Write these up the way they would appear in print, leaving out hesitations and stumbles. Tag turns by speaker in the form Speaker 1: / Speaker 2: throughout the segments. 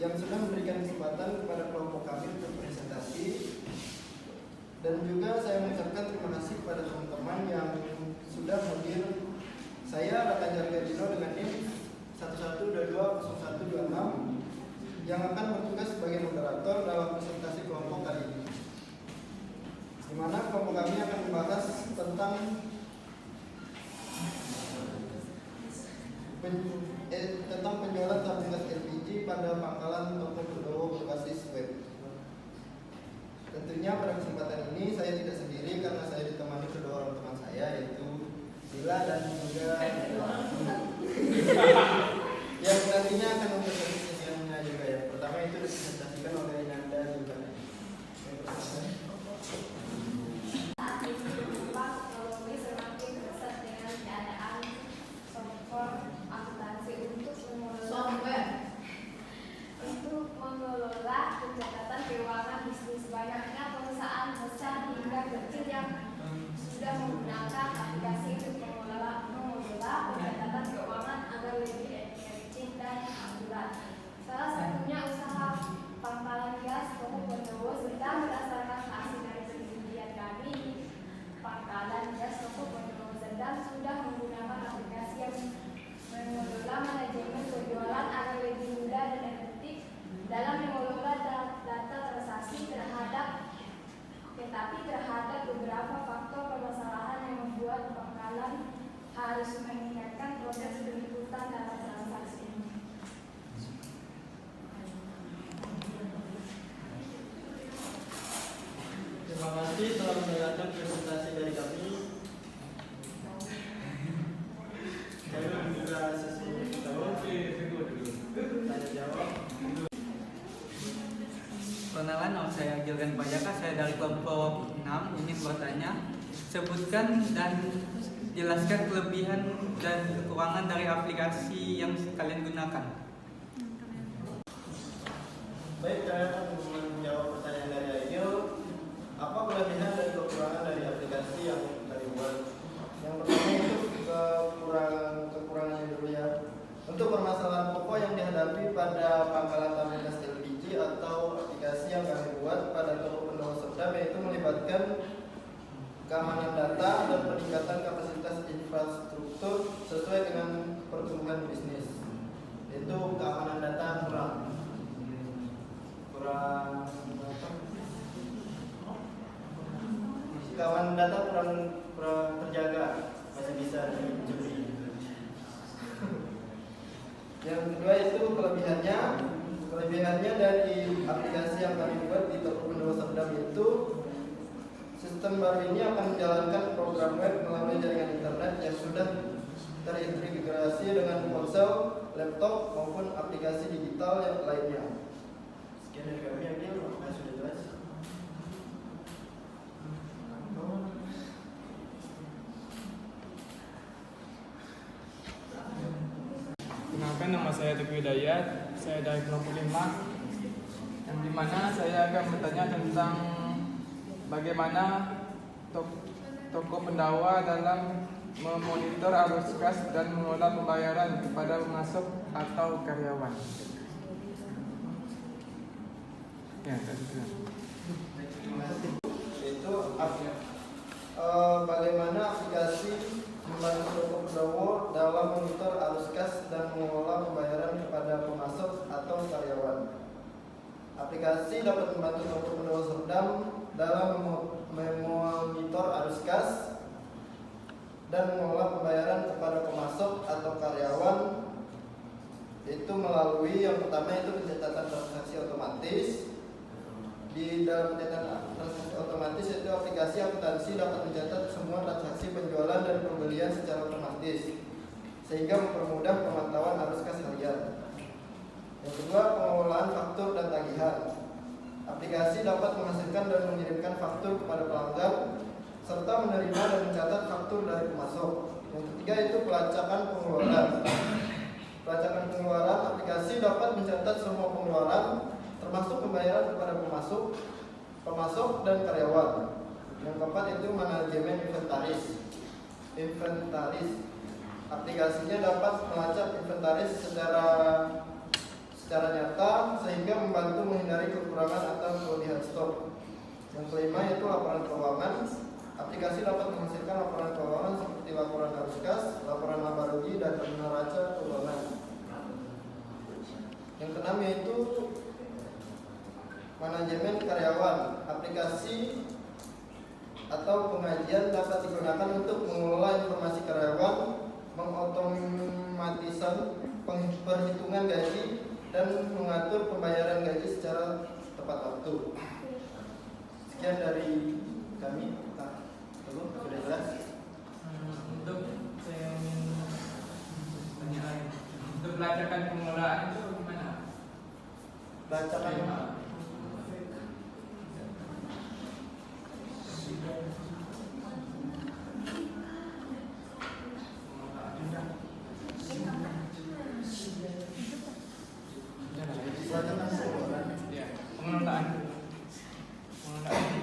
Speaker 1: yang sudah memberikan kesempatan kepada kelompok kami untuk presentasi. Dan juga saya mengucapkan terima kasih kepada teman-teman yang sudah hadir. Saya Raka Jargadino dengan NIM 11220126 yang akan bertugas sebagai moderator dalam presentasi kelompok kali ini, di mana kelompok kami akan membahas tentang penjualan tabung gas LPG pada pangkalan toko Pendowo berbasis web. Tentunya pada kesempatan ini saya tidak sendiri karena saya ditemani kedua orang teman saya, yaitu Sila dan juga yang nantinya akan mempresentasikan sesiannya juga ya. Pertama itu dipresentasikan oleh Nanda juga.
Speaker 2: Untuk mengelola pencatatan keuangan bisnis, banyaknya perusahaan besar hingga kecil yang sudah menggunakan aplikasi untuk mengelola pencatatan keuangan agar lebih efektif dan akurat. Salah satunya usaha pangkalan gas Toko Pendowo Serdang. Berdasarkan hasil dari penelitian kami, pangkalan gas Toko Pendowo Serdang sudah menggunakan aplikasi yang mengelola manajemen penjualan agar lebih mudah dan efektif dalam mengelola data transaksi tetapi terhadap beberapa faktor permasalahan yang membuat pangkalan harus meningkatkan proses peliputan data transaksi.
Speaker 1: Terima kasih telah mendengarkan presentasi dari kami. Saya membuka sesi tanya jawab.
Speaker 3: Perkenalan, nama saya Gilgan Pajaka, saya dari kelompok 6 ingin bertanya, sebutkan dan jelaskan kelebihan dan kekurangan dari aplikasi yang kalian gunakan.
Speaker 1: Baik, saya akan menjawab pertanyaan dari Aidil. Apa kelebihan dan kekurangan dari aplikasi yang kami buat? Yang pertama itu kekurangannya dulu ya. Untuk permasalahan pokok yang dihadapi pada pangkalan tabung gas LPG atau aplikasi yang kami buat pada Toko Pendowo Serdang, yaitu melibatkan keamanan data dan peningkatan kapasitas infrastruktur sesuai dengan pertumbuhan bisnis. Itu keamanan data kurang keamanan data kurang terjaga, masih bisa dicuri. Yang kedua itu kelebihannya dari aplikasi yang kami buat di Toko Pendowo Serdang itu, sistem baru ini akan menjalankan program web melalui jaringan internet yang sudah terintegrasi dengan ponsel, laptop maupun aplikasi digital yang lainnya. Sekian dari kami, Agil. Apakah sudah jelas?
Speaker 4: Kenalkan, nama saya Teguh Hidayat, saya dari kelompok 5, yang dimana saya akan bertanya tentang bagaimana Toko Pendowo dalam memonitor arus kas dan mengelola pembayaran kepada pemasok atau karyawan. Ya,
Speaker 1: itu bagaimana aplikasi membantu Toko Pendowo dalam memonitor arus kas dan mengelola pembayaran kepada pemasok atau karyawan. Aplikasi dapat membantu Toko Pendowo Serdang dalam memonitor arus kas dan mengelola pembayaran kepada pemasok atau karyawan, itu melalui yang pertama itu pencatatan transaksi otomatis. Di dalam pencatatan transaksi otomatis itu aplikasi akuntansi dapat mencatat semua transaksi penjualan dan pembelian secara otomatis sehingga mempermudah pemantauan arus kas harian. Yang kedua, pengelolaan faktur dan tagihan. Aplikasi dapat menghasilkan dan mengirimkan faktur kepada pelanggan serta menerima dan mencatat faktur dari pemasok. Yang ketiga itu pelacakan pengeluaran. Pelacakan pengeluaran, aplikasi dapat mencatat semua pengeluaran termasuk pembayaran kepada pemasok dan karyawan. Yang keempat itu manajemen inventaris. Aplikasinya dapat melacak inventaris secara secara nyata sehingga membantu menghindari kekurangan atau kelebihan stok. Yang kelima yaitu laporan keuangan. Aplikasi dapat menghasilkan laporan keuangan seperti laporan arus kas, laporan laba rugi, dan neraca keuangan. Yang keenam yaitu manajemen karyawan. Aplikasi atau pengajian dapat digunakan untuk mengelola informasi karyawan, mengotomatisasi perhitungan gaji, dan mengatur pembayaran gaji secara tepat waktu. Sekian dari kami. Sudah jelas?
Speaker 4: Untuk saya ingin tanya lagi. Untuk pelacakan pengelolaan itu gimana?
Speaker 1: Bacakan.
Speaker 4: Ya, pengelolaan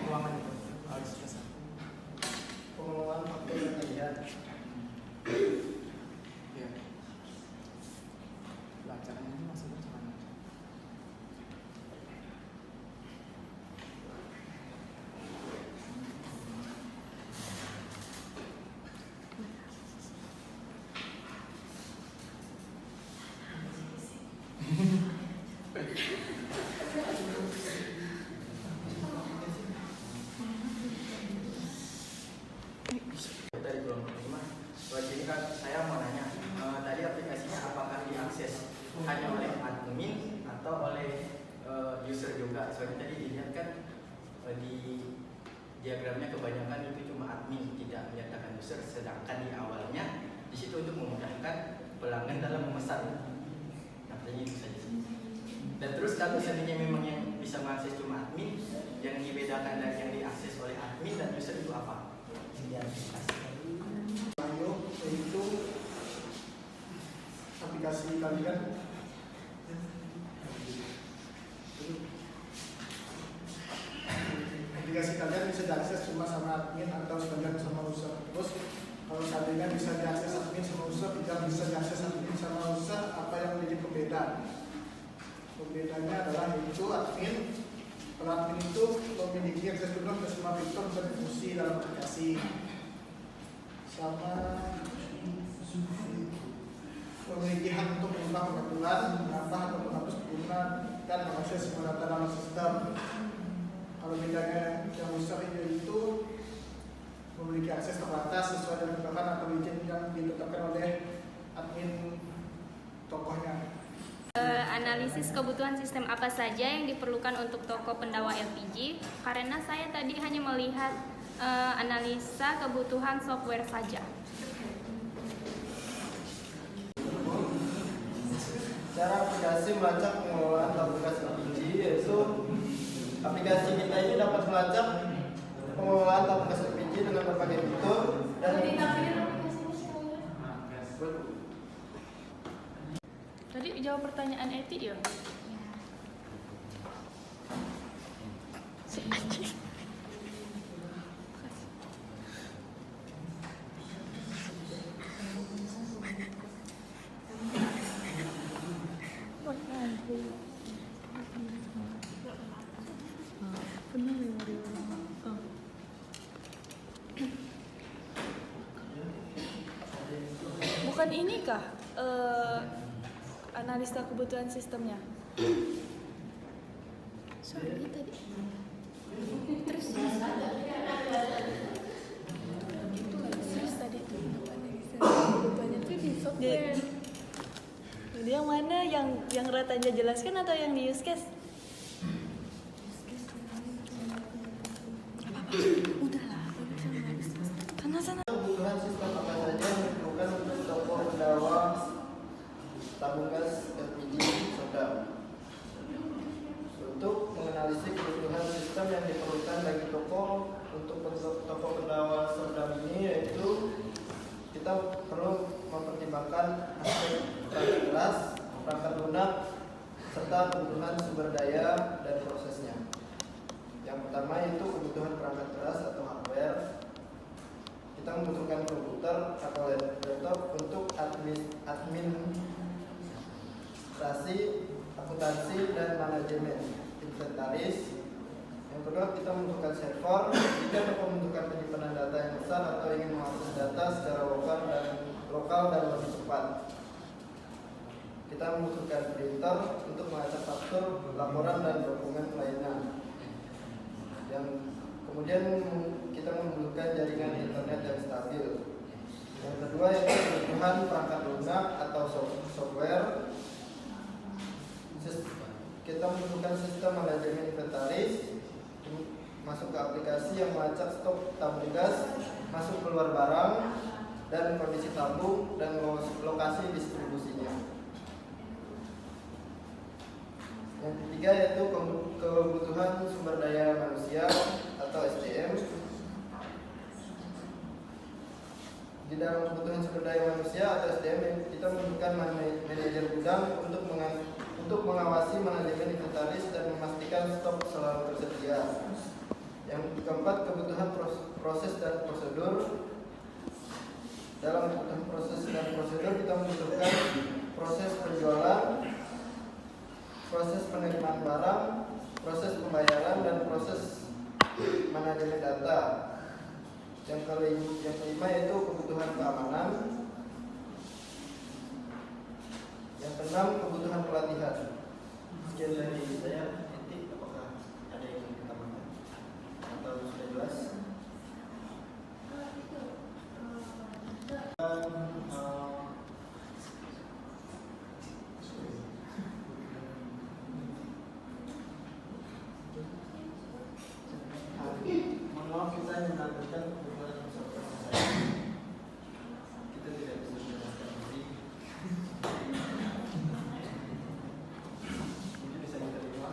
Speaker 4: keuangan itu harus selesai.
Speaker 1: Pengelolaan faktur dan tagihan.
Speaker 4: Ya. Pelacakannya ini maksudnya gimana?
Speaker 5: Dari kelompok cuma jadi kan saya mau nanya tadi aplikasinya apakah diakses hanya oleh admin atau oleh user juga? Soalnya tadi dilihat kan di diagramnya kebanyakan itu cuma admin, tidak menyertakan user, sedangkan di awalnya di situ untuk memudahkan pelanggan dalam memesan. Nah, itu saja. Dan terus kalau seandainya memang yang bisa mengakses cuma admin, yang dibedakan dari yang diakses oleh admin dan user itu apa?
Speaker 6: Yaitu aplikasi kalian bisa diakses cuma sama admin atau sebagian sama user. Terus kalau seandainya bisa diakses admin sama user, tidak bisa diakses admin sama user, apa yang menjadi pembeda? Pembedanya adalah yaitu admin. Kalau admin itu memiliki akses penuh ke semua fitur dan fungsi dalam aplikasi, sama memiliki hak untuk mengubah pengaturan, menambah atau menghapus penggunaan, dan mengakses semua data dalam sistem. Kalau bedanya yang user itu memiliki akses terbatas sesuai dengan ketentuan atau izin yang ditetapkan oleh admin tokohnya.
Speaker 7: Analisis kebutuhan sistem apa saja yang diperlukan untuk toko pendawa LPG, karena saya tadi hanya melihat analisa kebutuhan software saja.
Speaker 1: Cara aplikasi melacak pengelolaan tabungan LPG yaitu aplikasi kita ini dapat melacak pengelolaan tabungan LPG dengan berbagai fitur dan
Speaker 8: Tadi jawab pertanyaan Eti ya? Bukan ini kah? Analisa kebutuhan sistemnya.
Speaker 7: Soalnya tadi.
Speaker 8: Terus tadi tuh kebutuhannya tuh di software. Jadi yang mana yang Ratanya jelaskan atau yang di use case? Udahlah. Sana.
Speaker 1: kebutuhan sistem apa saja yang diperlukan untuk toko pendawa tabung gas LPG soda. Untuk menganalisis kebutuhan sistem yang diperlukan bagi toko untuk toko pendawa soda ini, yaitu kita perlu mempertimbangkan aspek perangkat keras, perangkat lunak, serta kebutuhan sumber daya dan prosesnya. Yang pertama itu kebutuhan perangkat keras atau hardware. Kita membutuhkan komputer atau laptop untuk administrasi akuntansi dan manajemen inventaris. Yang kedua, kita membutuhkan server jika toko membutuhkan penyimpanan data yang besar atau ingin mengakses data secara lokal dan lebih cepat. Kita membutuhkan printer untuk mengacak faktur, laporan, dan dokumen lainnya. Yang kemudian kita membutuhkan jaringan internet yang stabil. Yang kedua yaitu kebutuhan perangkat lunak atau software. Kita membutuhkan sistem manajemen inventaris, masuk ke aplikasi yang melacak stok tabung gas, masuk keluar barang, dan kondisi tabung dan lokasi distribusinya. Yang ketiga yaitu kebutuhan sumber daya manusia atau SDM. Di dalam kebutuhan sumber daya manusia atau SDM, kita membutuhkan manajer gudang untuk mengawasi manajemen inventaris dan memastikan stok selalu tersedia. Yang keempat, kebutuhan proses dan prosedur. Dalam kebutuhan proses dan prosedur, kita membutuhkan proses penjualan, proses penerimaan barang, proses pembayaran, dan proses manajemen data. Yang kelima yaitu kebutuhan keamanan. Yang keenam, kebutuhan pelatihan. Sekian dari saya. Etik, apakah ada yang ingin ditambahkan atau sudah jelas? Mohon maaf, kita menampilkan kebutuhan software saya. Kita tidak bisa menjelaskan ini. Mungkin bisa kita terima.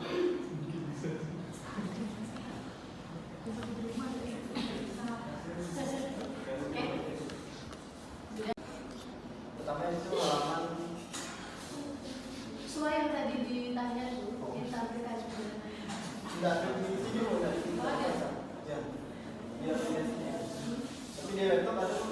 Speaker 1: Pertama itu halaman.
Speaker 2: Sesuai yang tadi ditanya tuh, ditampilkan.
Speaker 1: Tidak ada di sini, udah. Ya. Iya, iya. Tapi di laptop ada.